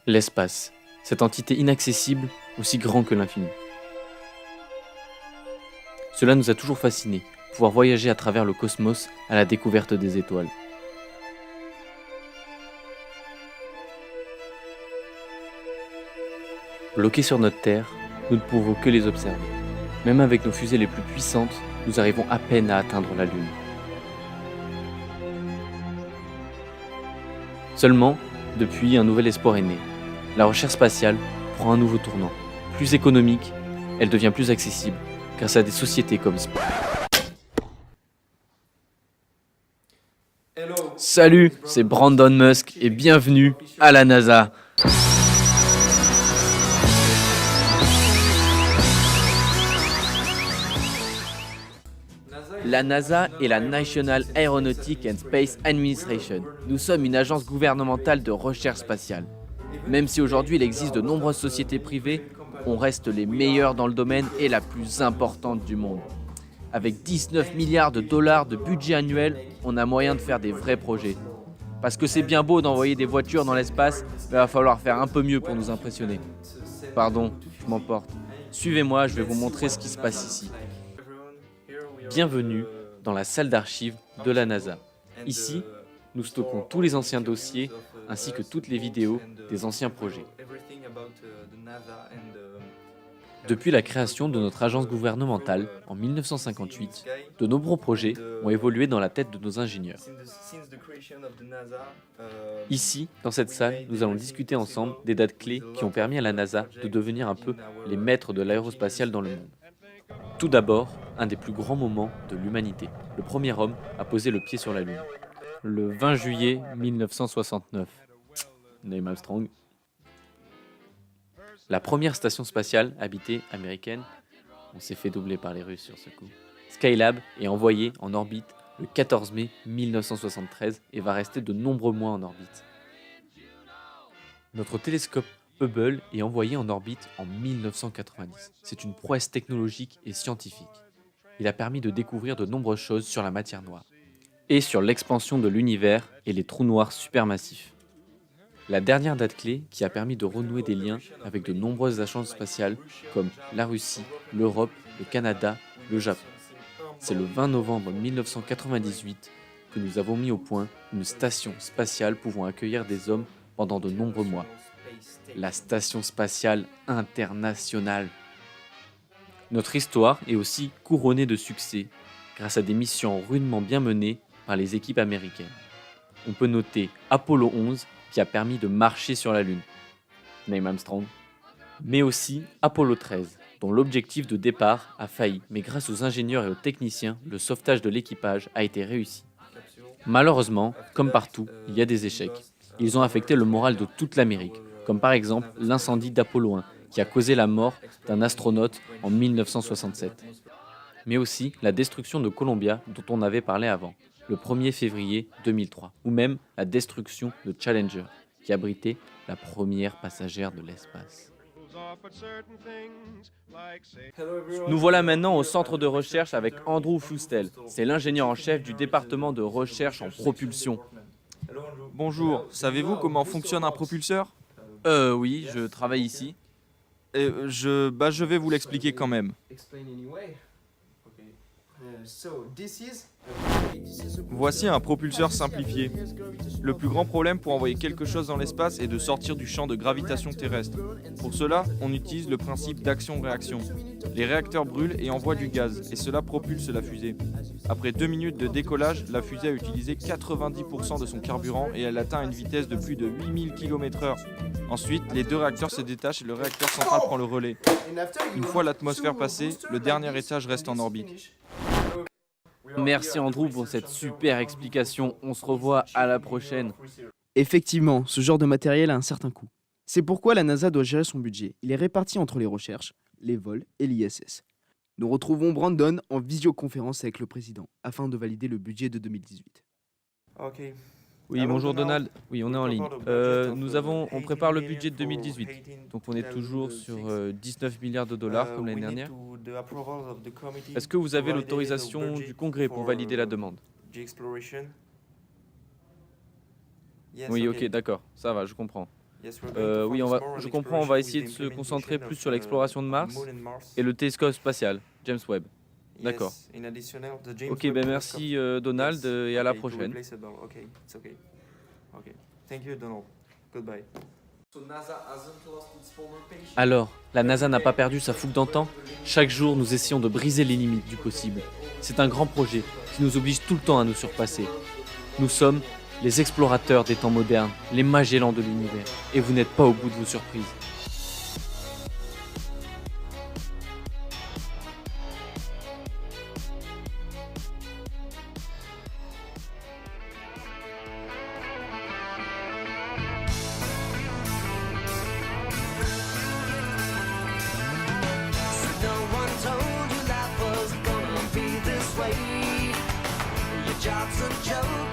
L'espace, cette entité inaccessible, aussi grand que l'infini. Cela nous a toujours fascinés, pouvoir voyager à travers le cosmos à la découverte des étoiles. Bloqués sur notre Terre, nous ne pouvons que les observer. Même avec nos fusées les plus puissantes, nous arrivons à peine à atteindre la Lune. Seulement, depuis, un nouvel espoir est né. La recherche spatiale prend un nouveau tournant. Plus économique, elle devient plus accessible grâce à des sociétés comme Salut, c'est Brandon Musk et bienvenue à la NASA. La NASA est la National Aeronautic and Space Administration. Nous sommes une agence gouvernementale de recherche spatiale. Même si aujourd'hui il existe de nombreuses sociétés privées, on reste les meilleurs dans le domaine et la plus importante du monde. Avec 19 milliards de dollars de budget annuel, on a moyen de faire des vrais projets. Parce que c'est bien beau d'envoyer des voitures dans l'espace, mais il va falloir faire un peu mieux pour nous impressionner. Pardon, je m'emporte. Suivez-moi, je vais vous montrer ce qui se passe ici. Bienvenue dans la salle d'archives de la NASA. Ici, nous stockons tous les anciens dossiers ainsi que toutes les vidéos des anciens projets. Depuis la création de notre agence gouvernementale en 1958, de nombreux projets ont évolué dans la tête de nos ingénieurs. Ici, dans cette salle, nous allons discuter ensemble des dates clés qui ont permis à la NASA de devenir un peu les maîtres de l'aérospatiale dans le monde. Tout d'abord, un des plus grands moments de l'humanité. Le premier homme a posé le pied sur la Lune. Le 20 juillet 1969. Neil Armstrong. La première station spatiale habitée américaine, on s'est fait doubler par les Russes sur ce coup. Skylab est envoyé en orbite le 14 mai 1973 et va rester de nombreux mois en orbite. Notre télescope Hubble est envoyé en orbite en 1990. C'est une prouesse technologique et scientifique. Il a permis de découvrir de nombreuses choses sur la matière noire et sur l'expansion de l'univers et les trous noirs supermassifs. La dernière date clé qui a permis de renouer des liens avec de nombreuses agences spatiales comme la Russie, l'Europe, le Canada, le Japon. C'est le 20 novembre 1998 que nous avons mis au point une station spatiale pouvant accueillir des hommes pendant de nombreux mois. La Station spatiale internationale. Notre histoire est aussi couronnée de succès grâce à des missions rudement bien menées par les équipes américaines. On peut noter Apollo 11 qui a permis de marcher sur la Lune, Neil Armstrong, mais aussi Apollo 13 dont l'objectif de départ a failli, mais grâce aux ingénieurs et aux techniciens, le sauvetage de l'équipage a été réussi. Malheureusement, comme partout, il y a des échecs. Ils ont affecté le moral de toute l'Amérique, comme par exemple l'incendie d'Apollo 1, qui a causé la mort d'un astronaute en 1967. Mais aussi la destruction de Columbia, dont on avait parlé avant, le 1er février 2003, ou même la destruction de Challenger, qui abritait la première passagère de l'espace. Nous voilà maintenant au centre de recherche avec Andrew Fustel. C'est l'ingénieur en chef du département de recherche en propulsion. Bonjour, savez-vous comment fonctionne un propulseur? Oui, je travaille ici. Je vais vous l'expliquer quand même. Voici un propulseur simplifié. Le plus grand problème pour envoyer quelque chose dans l'espace est de sortir du champ de gravitation terrestre. Pour cela, on utilise le principe d'action-réaction. Les réacteurs brûlent et envoient du gaz, et cela propulse la fusée. Après 2 minutes de décollage, la fusée a utilisé 90% de son carburant et elle atteint une vitesse de plus de 8000 km/h. Ensuite, les deux réacteurs se détachent et le réacteur central prend le relais. Une fois l'atmosphère passée, le dernier étage reste en orbite. Merci Andrew pour cette super explication. On se revoit à la prochaine. Effectivement, ce genre de matériel a un certain coût. C'est pourquoi la NASA doit gérer son budget. Il est réparti entre les recherches, les vols et l'ISS. Nous retrouvons Brandon en visioconférence avec le président afin de valider le budget de 2018. Oui, bonjour Donald. Oui, on est en ligne. On prépare le budget de 2018. Donc on est toujours sur 19 milliards de dollars comme l'année dernière. Est-ce que vous avez l'autorisation du Congrès pour valider la demande? Oui, ok, d'accord. Ça va, je comprends. Oui, je comprends, on va essayer de se concentrer plus sur l'exploration de Mars et le télescope spatial, James Webb. D'accord. Ok, ben merci Donald et à la prochaine. Alors, la NASA n'a pas perdu sa fougue d'antan. Chaque jour, nous essayons de briser les limites du possible. C'est un grand projet qui nous oblige tout le temps à nous surpasser. Nous sommes les explorateurs des temps modernes, les Magellans de l'univers. Et vous n'êtes pas au bout de vos surprises. No one told you life was gonna be this way. Your job's a joke.